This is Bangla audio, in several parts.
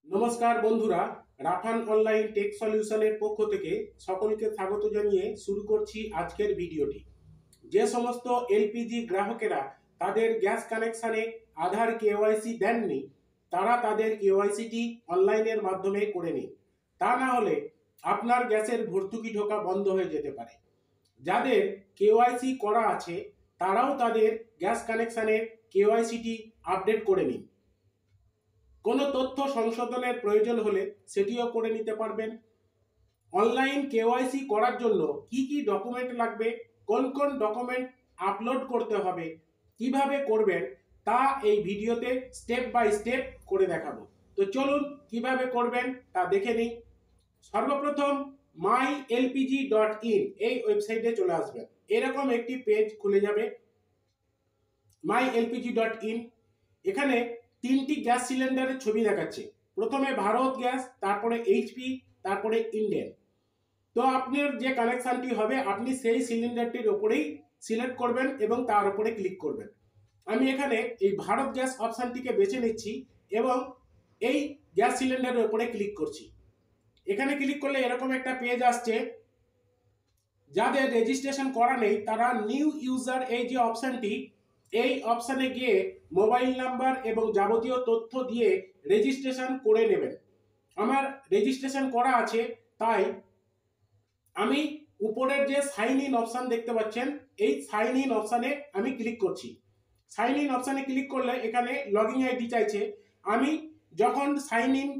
নমস্কার বন্ধুরা, রাফান অনলাইন টেক সলিউশনের পক্ষ থেকে সকলকে স্বাগত জানিয়ে শুরু করছি আজকের ভিডিওটি। যে সমস্ত এলপিজি গ্রাহকেরা তাদের গ্যাস কানেকশানে আধার কেওয়াইসি দেননি, তারা তাদের কেওয়াইসিটি অনলাইনের মাধ্যমে করে নিন। তা না হলে আপনার গ্যাসের ভর্তুকি ঢোকা বন্ধ হয়ে যেতে পারে। যাদের কেওয়াইসি করা আছে তারাও তাদের গ্যাস কানেকশানের কেওয়াইসিটি আপডেট করে নিন। কোনো তথ্য সংশোধনের প্রয়োজন হলে সেটিও করে নিতে পারবেন। অনলাইন কেওয়াইসি করার জন্য কি কি ডকুমেন্ট লাগবে, কোন কোন ডকুমেন্ট আপলোড করতে হবে, কিভাবে করবেন তা এই ভিডিওতে স্টেপ বাই স্টেপ করে দেখাবো। তো চলুন কিভাবে করবেন তা দেখে নিই। সর্বপ্রথম mylpg.in এই ওয়েবসাইটে চলে আসবেন। এরকম একটি পেজ খুলে যাবে। mylpg.in এখানে তিনটি গ্যাস সিলিন্ডারের ছবি দেখাচ্ছে। প্রথমে ভারত গ্যাস, তারপরে এইচপি, তারপরে ইন্ডেন। তো আপনার যে কানেকশনটি হবে আপনি সেই সিলিন্ডারটির ওপরেই সিলেক্ট করবেন এবং তার উপরে ক্লিক করবেন। আমি এখানে এই ভারত গ্যাস অপশানটিকে বেছে নিচ্ছি এবং এই গ্যাস সিলিন্ডারের উপরে ক্লিক করছি। এখানে ক্লিক করলে এরকম একটা পেজ আসছে। যাদের রেজিস্ট্রেশন করা নেই তারা নিউ ইউজার এই যে অপশানটি, এই অপশানে গিয়ে মোবাইল নাম্বার এবং যাবতীয় তথ্য দিয়ে রেজিস্ট্রেশন করে নেবেন। আমার রেজিস্ট্রেশন করা আছে, তাই আমি উপরের যে সাইন ইন অপশান দেখতে পাচ্ছেন এই সাইন ইন অপশানে আমি ক্লিক করছি। সাইন ইন অপশানে ক্লিক করলে এখানে লগইন আইডি চাইছে। আমি যখন সাইন ইন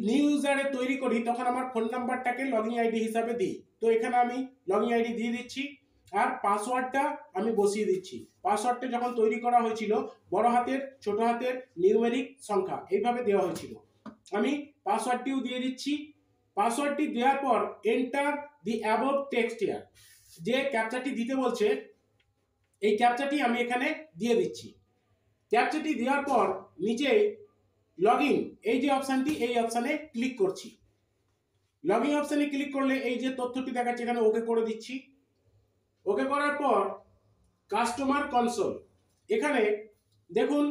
নিউ ইউজারে তৈরি করি তখন আমার ফোন নাম্বারটাকে লগইন আইডি হিসাবে দিই। তো এখানে আমি লগইন আইডি দিয়ে দিচ্ছি আর পাসওয়ার্ডটা আমি বসিয়ে দিচ্ছি। পাসওয়ার্ডটা যখন তৈরি করা হয়েছিল বড় হাতের, ছোট হাতের, নিউমেরিক সংখ্যা এইভাবে দেওয়া হয়েছিল। আমি পাসওয়ার্ডটিও দিয়ে দিচ্ছি। পাসওয়ার্ডটি দেওয়ার পর enter the above text here, যে ক্যাপচাটি দিতে বলছে এই ক্যাপচাটি আমি এখানে দিয়ে দিচ্ছি। ক্যাপচাটি দেওয়ার পর নিচে লগইন এই যে অপশানটি, এই অপশানে ক্লিক করছি। লগইন অপশানে ক্লিক করলে এই যে তথ্যটি দেখাচ্ছে এখানে ওকে করে দিচ্ছি। ওকে করার পর কাস্টমার কনসোল, এখানে দেখুন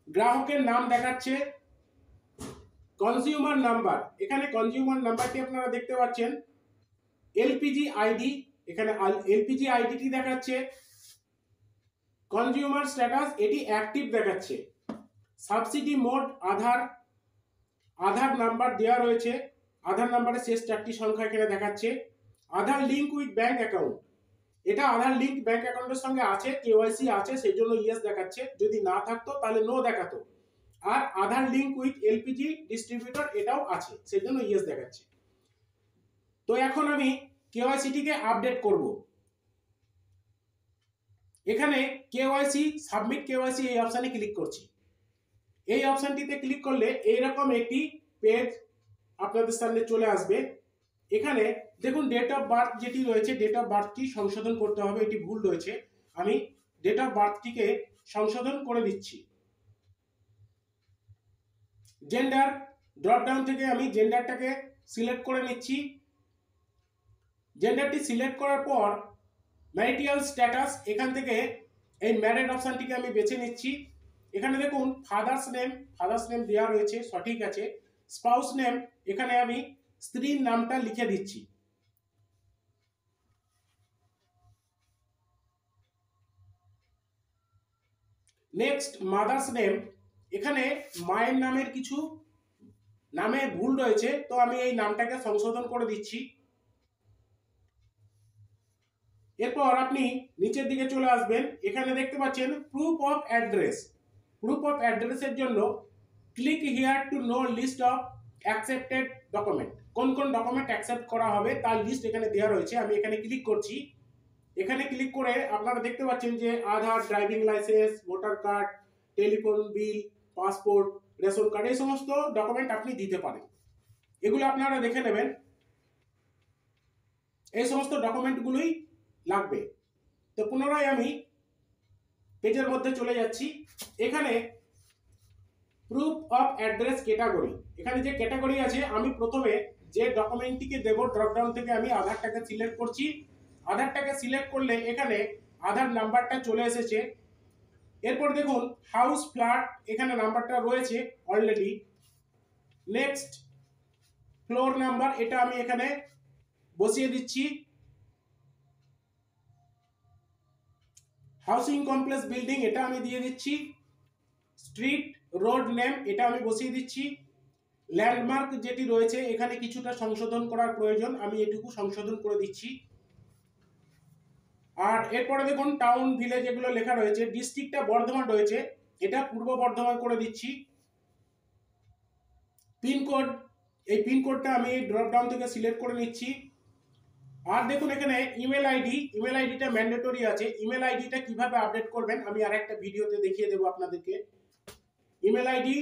গ্রাহকের নাম দেখাচ্ছে, কনজিউমার নাম্বার, এখানে কনজিউমার নাম্বারটি আপনারা দেখতে পাচ্ছেন। এলপিজি আইডি, এখানে এলপিজি আইডিটি দেখাচ্ছে। কনজিউমার স্ট্যাটাস এটি অ্যাক্টিভ দেখাচ্ছে। সাবসিডি মোড আধার নাম্বার দেওয়া রয়েছে। আধার নাম্বারের শেষ চারটি সংখ্যা এখানে দেখাচ্ছে। আধার লিঙ্ক উইথ ব্যাংক অ্যাকাউন্ট, এটা আধার লিঙ্ক ব্যাংক অ্যাকাউন্টের সঙ্গে আছে, কেওয়াইসি আছে সেই জন্য ইয়েস দেখাচ্ছে। যদি না থাকতো তাহলে নো দেখাতো। আর আধার লিঙ্ক উইথ এলপিজি ডিস্ট্রিবিউটর এটাও আছে সেই জন্য ইয়েস দেখাচ্ছে। তো এখন আমি কেওয়াইসিটিকে আপডেট করব। এখানে কেওয়াইসি সাবমিট কেওয়াইসি এই অপশানে ক্লিক করছি। এই অপশানটিতে ক্লিক করলে এইরকম একটি পেজ আপনাদের সামনে চলে আসবে। এখানে দেখুন ডেট অফ বার্থ যেটি রয়েছে, ডেট অফ বার্থটি সংশোধন করতে হবে, এটি ভুল রয়েছে। আমি ডেট অফ বার্থটিকে সংশোধন করে দিচ্ছি। জেন্ডার ড্রপডাউন থেকে আমি জেন্ডারটাকে সিলেক্ট করে নিচ্ছি। জেন্ডারটি সিলেক্ট করার পর ম্যারিটাল স্ট্যাটাস, এখান থেকে এই ম্যারিড অপশানটিকে আমি বেছে নিচ্ছি। এখানে দেখুন ফাদার্স নেম দেওয়া রয়েছে, সঠিক আছে। স্পাউস নেম, এখানে আমি স্ত্রীর নামটা লিখে দিচ্ছি। নেক্সট মাদার্স নেম, এখানে মায়ের নামের কিছু নামে ভুল রয়েছে, তো আমি এই নামটাকে সংশোধন করে দিচ্ছি। এরপর আপনি নিচের দিকে চলে আসবেন। এখানে দেখতে পাচ্ছেন proof of address. Proof of অ্যাড্রেসের জন্য click here to know list of accepted document, কোন কোন ডকুমেন্ট অ্যাকসেপ্ট করা হবে তার লিস্ট এখানে দেওয়া রয়েছে। আমি এখানে ক্লিক করছি। এখানে ক্লিক করে আপনারা দেখতে পাচ্ছেন যে Aadhaar, driving licence, voter card, telephone bill, passport, ration card, এই সমস্ত ডকুমেন্ট আপনি দিতে পারেন। এগুলো আপনারা দেখে নেবেন, এই সমস্ত ডকুমেন্টগুলোই লাগবে। তো পুনরায় আমি পেজের মধ্যে চলে যাচ্ছি। এখানে প্রুফ অফ অ্যাড্রেস ক্যাটাগরি, এখানে যে ক্যাটাগরি আছে আমি প্রথমে যে ডকুমেন্টটিকে দেব ড্রপডাউন থেকে আমি আধারটাকে সিলেক্ট করছি। আধারটাকে সিলেক্ট করলে এখানে আধার নাম্বারটা চলে এসেছে। এরপর দেখুন হাউস, ফ্ল্যাট, এখানে নাম্বারটা রয়েছে অলরেডি। নেক্সট ফ্লোর নাম্বার, এটা আমি এখানে বসিয়ে দিচ্ছি। হাউসিং কমপ্লেক্স বিল্ডিং, এটা আমি দিয়ে দিচ্ছি। স্ট্রিট রোড নেম, এটা আমি বসিয়ে দিচ্ছি। ল্যান্ডমার্ক যেটি রয়েছে এখানে কিছুটা সংশোধন করার প্রয়োজন, আমি এটুকু সংশোধন করে দিচ্ছি। আর এরপরে দেখুন টাউন ভিলেজ এগুলো লেখা রয়েছে। ডিস্ট্রিক্টটা বর্ধমান রয়েছে, এটা পূর্ব বর্ধমান করে দিচ্ছি। পিনকোড, এই পিনকোডটা আমি ড্রপ ডাউন থেকে সিলেক্ট করে নিচ্ছি। আর দেখুন এখানে ইমেল আইডি, ইমেল আইডিটা ম্যান্ডেটরি আছে। ইমেল আইডিটা কিভাবে আপডেট করবেন আমি আরেকটা ভিডিওতে দেখিয়ে দেবো আপনাদেরকে। ইমেল আইডি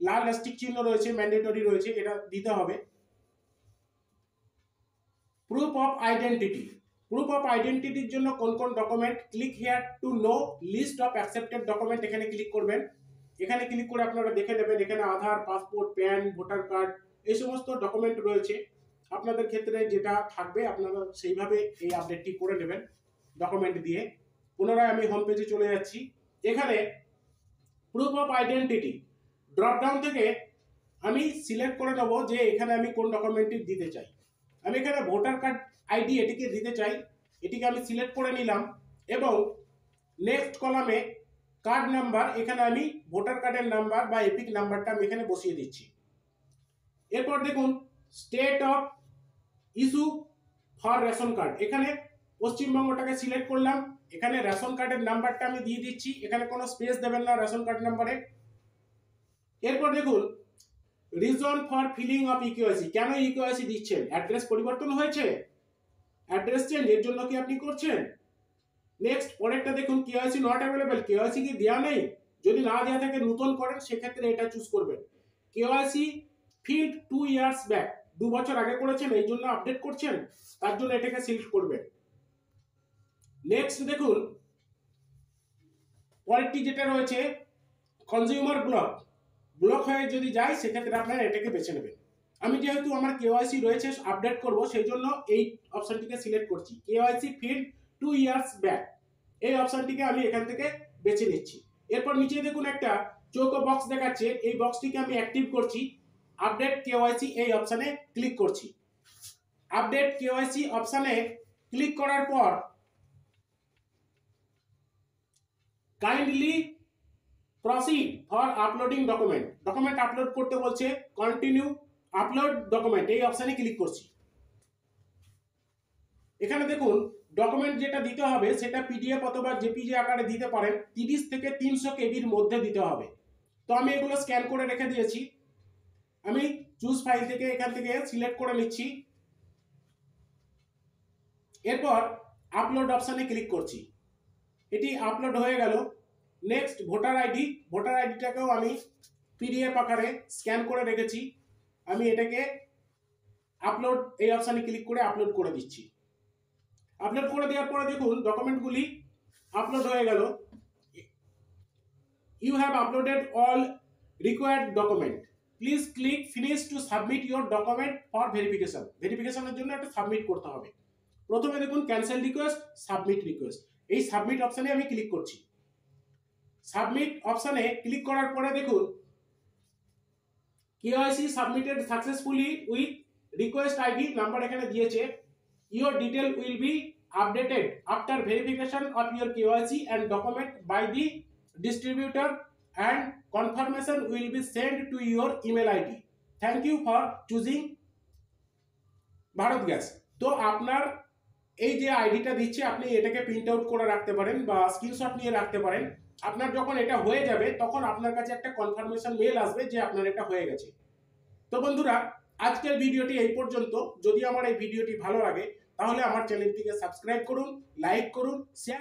লাল স্টিক চিহ্ন রয়েছে, ম্যান্ডেটরি রয়েছে, এটা দিতে হবে। Proof of identity, proof of আইডেন্টিটির জন্য কোন কোন document, click here to know list of accepted document, এখানে ক্লিক করবেন। এখানে ক্লিক করে আপনারা দেখে নেবেন এখানে Aadhaar, passport, PAN, voter card এই সমস্ত ডকুমেন্ট রয়েছে। আপনাদের ক্ষেত্রে যেটা থাকবে আপনারা সেইভাবে এই আপডেটটি করে নেবেন ডকুমেন্ট দিয়ে। পুনরায় আমি হোম পেজে চলে যাচ্ছি। এখানে proof of identity drop down থেকে আমি সিলেক্ট করে নেব যে এখানে আমি কোন ডকুমেন্টটি দিতে চাই। আমি এখানে ভোটার কার্ড আইডি এটিকে দিতে চাই, এটিকে আমি সিলেক্ট করে নিলাম এবং নেক্সট কলামে কার্ড নাম্বার, এখানে আমি ভোটার কার্ডের নাম্বার বা এপিক নাম্বারটা আমি এখানে বসিয়ে দিচ্ছি। এরপর দেখুন state of issue for ration card, এখানে পশ্চিমবঙ্গটাকে সিলেক্ট করলাম। এখানে রেশন কার্ডের নাম্বারটা আমি দিয়ে দিচ্ছি, এখানে কোনো স্পেস দেবেন না রেশন কার্ড নাম্বারে। এরপর দেখুন reason for filling of eKYC, কেন ইকেওয়াইসি দিচ্ছেন? অ্যাড্রেস পরিবর্তন হয়েছে, অ্যাড্রেস চেঞ্জ, এর জন্য কি আপনি করছেন? নেক্সট পরেরটা দেখুন কেওয়াইসি নট অ্যাভেলেবল, কেওয়াইসি কি দেওয়া নেই? যদি না দেওয়া থাকে নতুন করেন, সেক্ষেত্রে এটা চুজ করবেন। কেওয়াইসি ফিল্ড 2 ইয়ার্স ব্যাক, 2 বছর আগে করেছেন এই জন্য আপডেট করছেন, তার জন্য এটাকে সিলেক্ট করবেন। নেক্সট দেখুন পরেরটি যেটা রয়েছে কনজিউমার ব্লক, ব্লক হয়ে যদি যায় সেক্ষেত্রে আপনারা এটাকে বেছে নেবেন। আমি যেহেতু আমার কেওয়াইসি রয়েছে আপডেট করব সেই জন্য এই অপশনটিকে সিলেক্ট করছি। কেওয়াইসি ফিল্ড 2 ইয়ার্স ব্যাক, এই অপশনটিকে আমি এখান থেকে বেছে নিচ্ছি। এরপর নিচে দেখুন একটা চৌকো বক্স দেখাচ্ছে, এই বক্সটিকে আমি অ্যাক্টিভ করছি। আপডেট কেওয়াইসি এই অপশনে ক্লিক করছি। আপডেট কেওয়াইসি অপশনে ক্লিক করার পর kindly proceed for uploading document, document upload করতে বলছে, কন্টিনিউ আপলোড ডকুমেন্ট এই অপশনে ক্লিক করছি। এখানে দেখুন ডকুমেন্ট যেটা দিতে হবে সেটা পিডিএফ অথবা জেপিজি আকারে দিতে পারেন, 30 থেকে 300 কেবির মধ্যে দিতে হবে। তো আমি এগুলো স্ক্যান করে রেখে দিয়েছি। আমি চুজ ফাইল থেকে এখান থেকে সিলেক্ট করে নিচ্ছি। এরপর আপলোড অপশনে ক্লিক করছি, এটি আপলোড হয়ে গেল। নেক্সট ভোটার আইডি, ভোটার আইডিটাকেও আমি পিডিএফ আকারে স্ক্যান করে রেখেছি, আমি এটাকে আপলোড এই অপশনে ক্লিক করে আপলোড করে দিচ্ছি। আপলোড করে দেওয়ার পরে দেখুন ডকুমেন্টগুলি আপলোড হয়ে গেল। You have uploaded all required document, please click finish to submit your document for verification, ভেরিফিকেশনের জন্য একটা সাবমিট করতে হবে। প্রথমে দেখুন ক্যান্সেল রিকোয়েস্ট, সাবমিট রিকোয়েস্ট, এই সাবমিট অপশনে আমি ক্লিক করছি। সাবমিট অপশনে ক্লিক করার পরে দেখুন KYC submitted successfully with request ID number এখানে দিয়েছে। Your detail will be updated after verification of your KYC and document by the distributor and confirmation will be send to your email ID. Thank you for choosing Bharat Gas. তো আপনার এই যে আইডিটা দিচ্ছে আপনি এটাকে প্রিন্ট আউট করে রাখতে পারেন বা স্ক্রিনশট নিয়ে রাখতে পারেন। আপনার যখন এটা হয়ে যাবে তখন আপনার কাছে একটা কনফার্মেশন মেল আসবে যে আপনার এটা হয়ে গেছে। তো বন্ধুরা আজকের ভিডিওটি এই পর্যন্ত। যদি আমার এই ভিডিওটি ভালো লাগে তাহলে আমার চ্যানেলটিকে সাবস্ক্রাইব করুন, লাইক করুন, শেয়ার